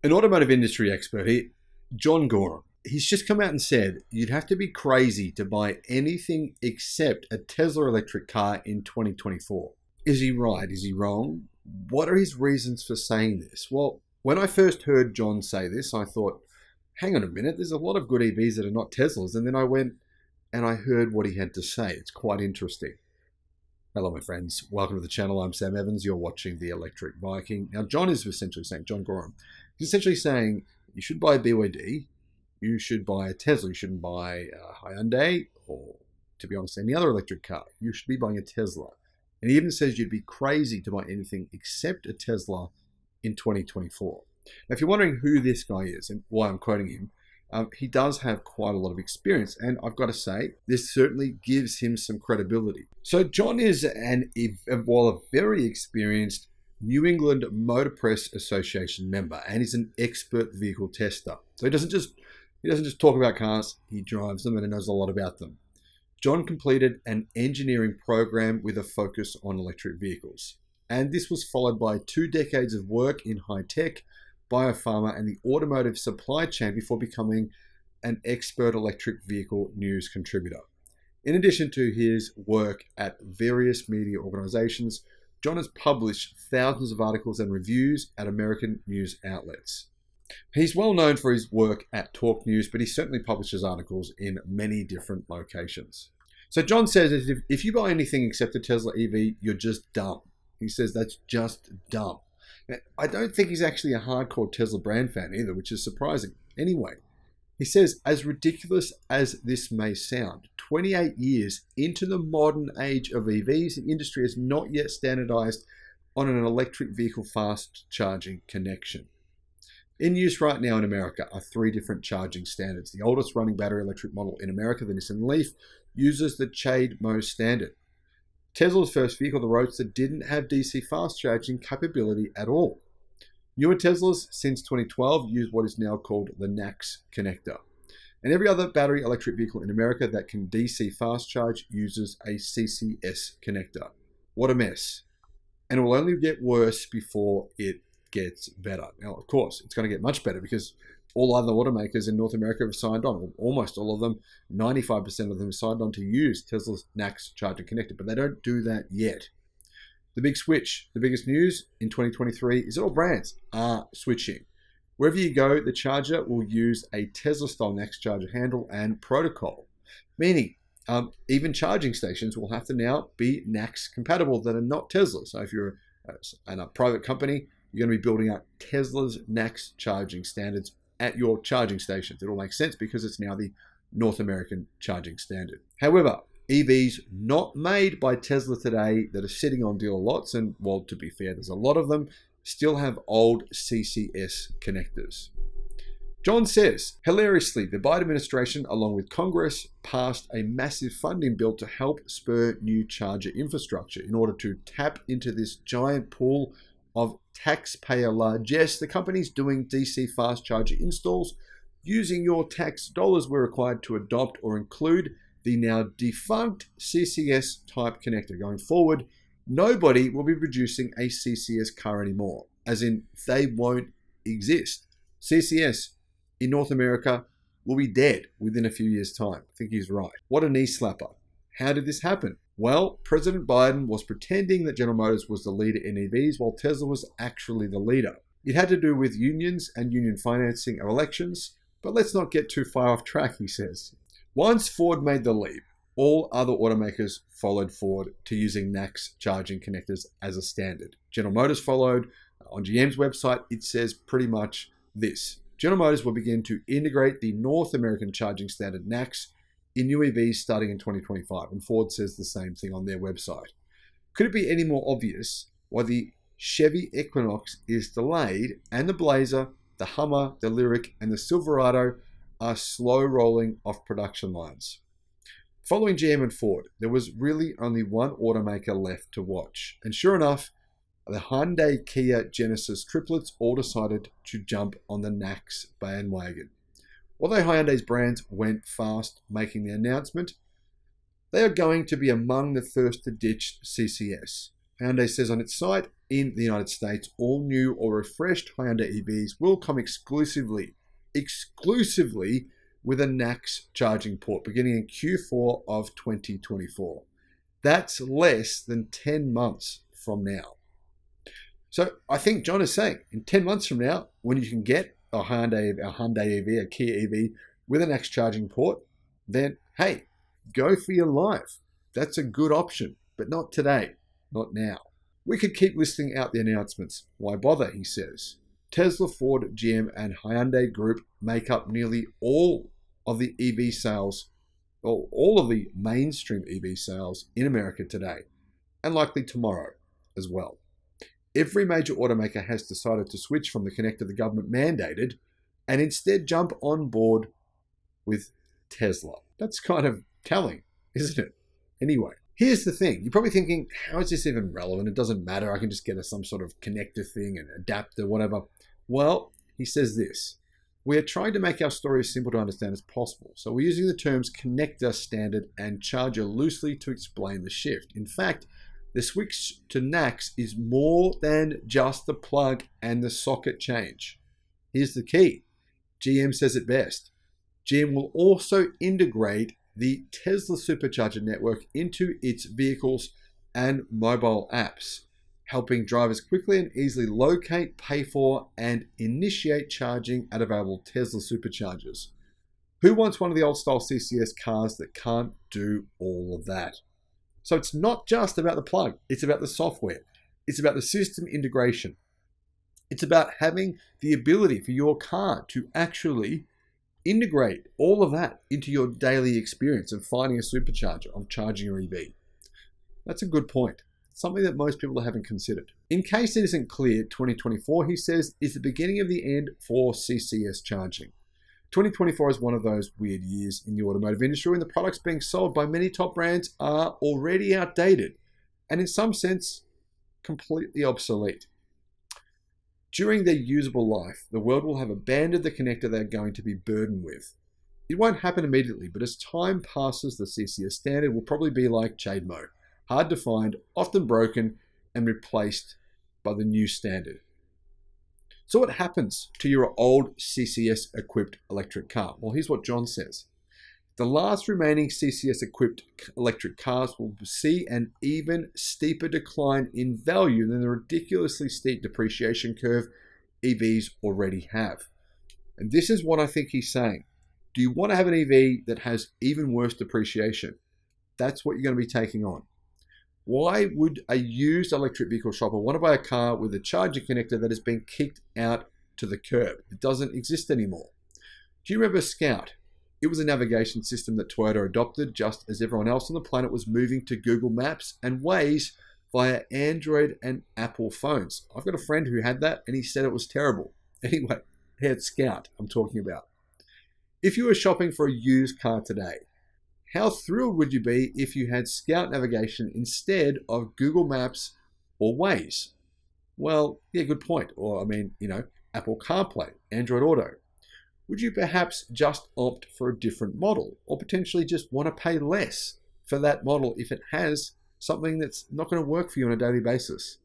An automotive industry expert here, John Gorham, he's just come out and said you'd have to be crazy to buy anything except a Tesla electric car in 2024. Is he right? Is he wrong? What are his reasons for saying this? Well, when I first heard John say this, I thought, hang on a minute, there's a lot of good EVs that are not Teslas. And then I went and I heard what he had to say. It's quite interesting. Hello, my friends. Welcome to the channel. I'm Sam Evans. You're watching the Electric Viking. Now, John is essentially saying, John Gorham, he's essentially saying you should buy a BYD, you should buy a Tesla, you shouldn't buy a Hyundai or, to be honest, any other electric car. You should be buying a Tesla. And he even says you'd be crazy to buy anything except a Tesla in 2024. Now, if you're wondering who this guy is and why I'm quoting him, he does have quite a lot of experience, and I've got to say, this certainly gives him some credibility. So John is a very experienced New England Motor Press Association member, and he's an expert vehicle tester. So he doesn't just talk about cars, he drives them and he knows a lot about them. John completed an engineering program with a focus on electric vehicles, and this was followed by 2 decades of work in high tech, biopharma, and the automotive supply chain before becoming an expert electric vehicle news contributor. In addition to his work at various media organizations, John has published thousands of articles and reviews at American news outlets. He's well known for his work at Talk News, but he certainly publishes articles in many different locations. So John says if you buy anything except a Tesla EV, you're just dumb. He says that's just dumb. Now, I don't think he's actually a hardcore Tesla brand fan either, which is surprising. Anyway, he says, as ridiculous as this may sound, 28 years into the modern age of EVs, the industry has not yet standardized on an electric vehicle fast charging connection. In use right now in America are 3 different charging standards. The oldest running battery electric model in America, the Nissan Leaf, uses the CHAdeMO standard. Tesla's first vehicle, the Roadster, didn't have DC fast charging capability at all. Newer Teslas since 2012 use what is now called the NACS connector. And every other battery electric vehicle in America that can DC fast charge uses a CCS connector. What a mess. And it will only get worse before it gets better. Now, of course, it's going to get much better because all other automakers in North America have signed on, almost all of them, 95% of them have signed on to use Tesla's NACS charging connector, but they don't do that yet. The big switch, the biggest news in 2023 is that all brands are switching. Wherever you go, the charger will use a Tesla-style NACS charger handle and protocol, meaning even charging stations will have to now be NACS compatible that are not Tesla. So if you're a private company, you're going to be building out Tesla's NACS charging standards at your charging stations. It all makes sense because it's now the North American charging standard. However, EVs not made by Tesla today that are sitting on dealer lots, and well, to be fair, there's a lot of them, still have old CCS connectors. John says, hilariously, the Biden administration, along with Congress, passed a massive funding bill to help spur new charger infrastructure in order to tap into this giant pool of taxpayer largesse. The companies doing DC fast charger installs using your tax dollars were required to adopt or include the now defunct CCS type connector. Going forward, nobody will be producing a CCS car anymore, as in they won't exist. CCS in North America will be dead within a few years' time. I think he's right. What a knee slapper. How did this happen? Well, President Biden was pretending that General Motors was the leader in EVs while Tesla was actually the leader. It had to do with unions and union financing of elections, but let's not get too far off track, he says. Once Ford made the leap, all other automakers followed Ford to using NACS charging connectors as a standard. General Motors followed. On GM's website, it says pretty much this. General Motors will begin to integrate the North American charging standard NACS in new EVs starting in 2025, and Ford says the same thing on their website. Could it be any more obvious why the Chevy Equinox is delayed and the Blazer, the Hummer, the Lyriq, and the Silverado are slow rolling off production lines? Following GM and Ford, there was really only one automaker left to watch, and sure enough, the Hyundai Kia Genesis triplets all decided to jump on the NACS bandwagon. Although Hyundai's brands went fast making the announcement, they are going to be among the first to ditch CCS. Hyundai says on its site, in the United States, all new or refreshed Hyundai EVs will come exclusively with a NACS charging port beginning in Q4 of 2024. That's less than 10 months from now. So I think John is saying in 10 months from now, when you can get a Hyundai EV, a Kia EV with an NACS charging port, then hey, go for your life. That's a good option, but not today, not now. We could keep listing out the announcements. Why bother, he says. Tesla, Ford, GM, and Hyundai Group make up nearly all of the EV sales, or all of the mainstream EV sales in America today, and likely tomorrow as well. Every major automaker has decided to switch from the connector the government mandated and instead jump on board with Tesla. That's kind of telling, isn't it? Anyway, here's the thing. You're probably thinking, how is this even relevant? It doesn't matter. I can just get some sort of connector thing and adapter, whatever. Well, he says this. We are trying to make our story as simple to understand as possible. So we're using the terms connector, standard, and charger loosely to explain the shift. In fact, the switch to NACS is more than just the plug and the socket change. Here's the key. GM says it best. GM will also integrate the Tesla supercharger network into its vehicles and mobile apps, helping drivers quickly and easily locate, pay for, and initiate charging at available Tesla superchargers. Who wants one of the old-style CCS cars that can't do all of that? So it's not just about the plug. It's about the software. It's about the system integration. It's about having the ability for your car to actually integrate all of that into your daily experience of finding a supercharger, of charging your EV. That's a good point. Something that most people haven't considered. In case it isn't clear, 2024, he says, is the beginning of the end for CCS charging. 2024 is one of those weird years in the automotive industry when the products being sold by many top brands are already outdated and in some sense, completely obsolete. During their usable life, the world will have abandoned the connector they're going to be burdened with. It won't happen immediately, but as time passes, the CCS standard will probably be like CHAdeMO, hard to find, often broken, and replaced by the new standard. So what happens to your old CCS-equipped electric car? Well, here's what John says. The last remaining CCS-equipped electric cars will see an even steeper decline in value than the ridiculously steep depreciation curve EVs already have. And this is what I think he's saying. Do you want to have an EV that has even worse depreciation? That's what you're going to be taking on. Why would a used electric vehicle shopper want to buy a car with a charging connector that has been kicked out to the curb? It doesn't exist anymore. Do you remember Scout? It was a navigation system that Toyota adopted just as everyone else on the planet was moving to Google Maps and Waze via Android and Apple phones. I've got a friend who had that and he said it was terrible. Anyway, he had Scout I'm talking about. If you were shopping for a used car today, how thrilled would you be if you had Scout navigation instead of Google Maps or Waze? Well, yeah, good point. Or, Apple CarPlay, Android Auto. Would you perhaps just opt for a different model or potentially just want to pay less for that model if it has something that's not going to work for you on a daily basis?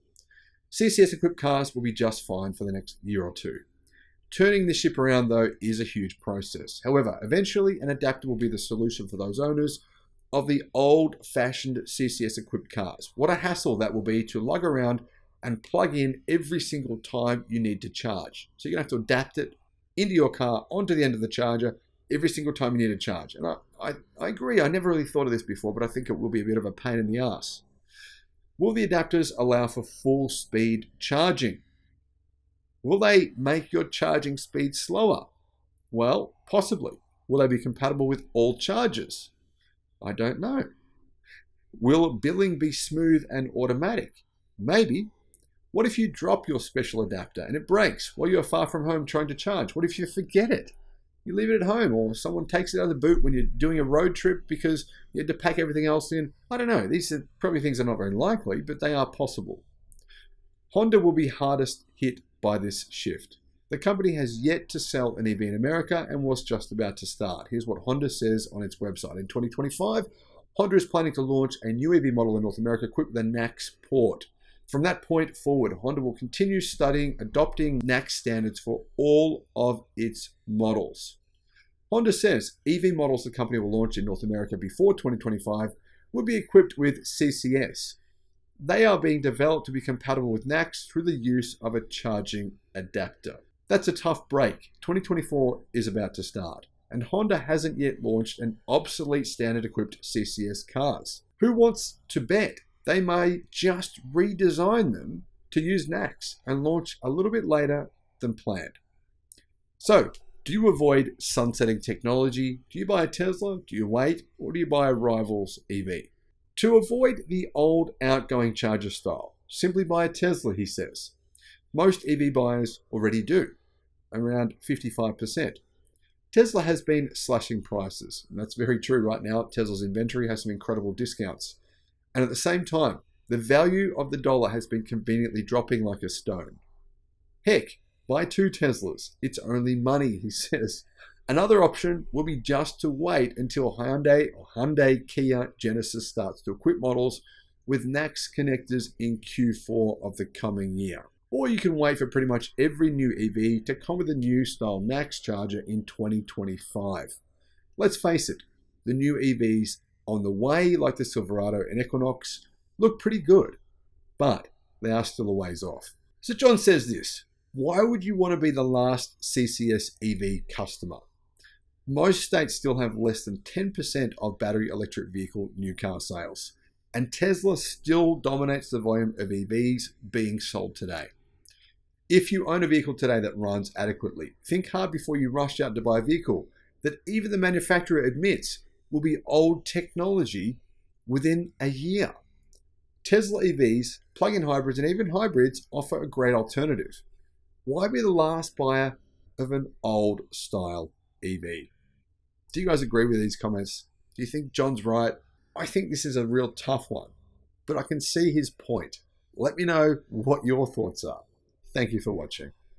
CCS-equipped cars will be just fine for the next year or two. Turning the ship around, though, is a huge process. However, eventually an adapter will be the solution for those owners of the old-fashioned CCS-equipped cars. What a hassle that will be to lug around and plug in every single time you need to charge. So you're going to have to adapt it into your car, onto the end of the charger, every single time you need to charge. And I agree, I never really thought of this before, but I think it will be a bit of a pain in the ass. Will the adapters allow for full-speed charging? Will they make your charging speed slower? Well, possibly. Will they be compatible with all chargers? I don't know. Will billing be smooth and automatic? Maybe. What if you drop your special adapter and it breaks while you're far from home trying to charge? What if you forget it? You leave it at home or someone takes it out of the boot when you're doing a road trip because you had to pack everything else in? I don't know. These are probably things that are not very likely, but they are possible. Honda will be hardest hit by this shift. The company has yet to sell an EV in America and was just about to start. Here's what Honda says on its website. In 2025, Honda is planning to launch a new EV model in North America equipped with a NACS port. From that point forward, Honda will continue studying, adopting NACS standards for all of its models. Honda says EV models the company will launch in North America before 2025 will be equipped with CCS. They are being developed to be compatible with NACS through the use of a charging adapter. That's a tough break. 2024 is about to start, and Honda hasn't yet launched an obsolete standard-equipped CCS cars. Who wants to bet they may just redesign them to use NACS and launch a little bit later than planned? So, do you avoid sunsetting technology? Do you buy a Tesla? Do you wait? Or do you buy a rival's EV? To avoid the old outgoing charger style, simply buy a Tesla, he says. Most EV buyers already do, around 55%. Tesla has been slashing prices, and that's very true right now. Tesla's inventory has some incredible discounts. And at the same time, the value of the dollar has been conveniently dropping like a stone. Heck, buy 2 Teslas. It's only money, he says. Another option will be just to wait until Hyundai Kia Genesis starts to equip models with NACS connectors in Q4 of the coming year. Or you can wait for pretty much every new EV to come with a new style NACS charger in 2025. Let's face it, the new EVs on the way, like the Silverado and Equinox, look pretty good, but they are still a ways off. So John says this: why would you want to be the last CCS EV customer? Most states still have less than 10% of battery electric vehicle new car sales, and Tesla still dominates the volume of EVs being sold today. If you own a vehicle today that runs adequately, think hard before you rush out to buy a vehicle that even the manufacturer admits will be old technology within a year. Tesla EVs, plug-in hybrids, and even hybrids offer a great alternative. Why be the last buyer of an old style EV? Do you guys agree with these comments? Do you think John's right? I think this is a real tough one, but I can see his point. Let me know what your thoughts are. Thank you for watching.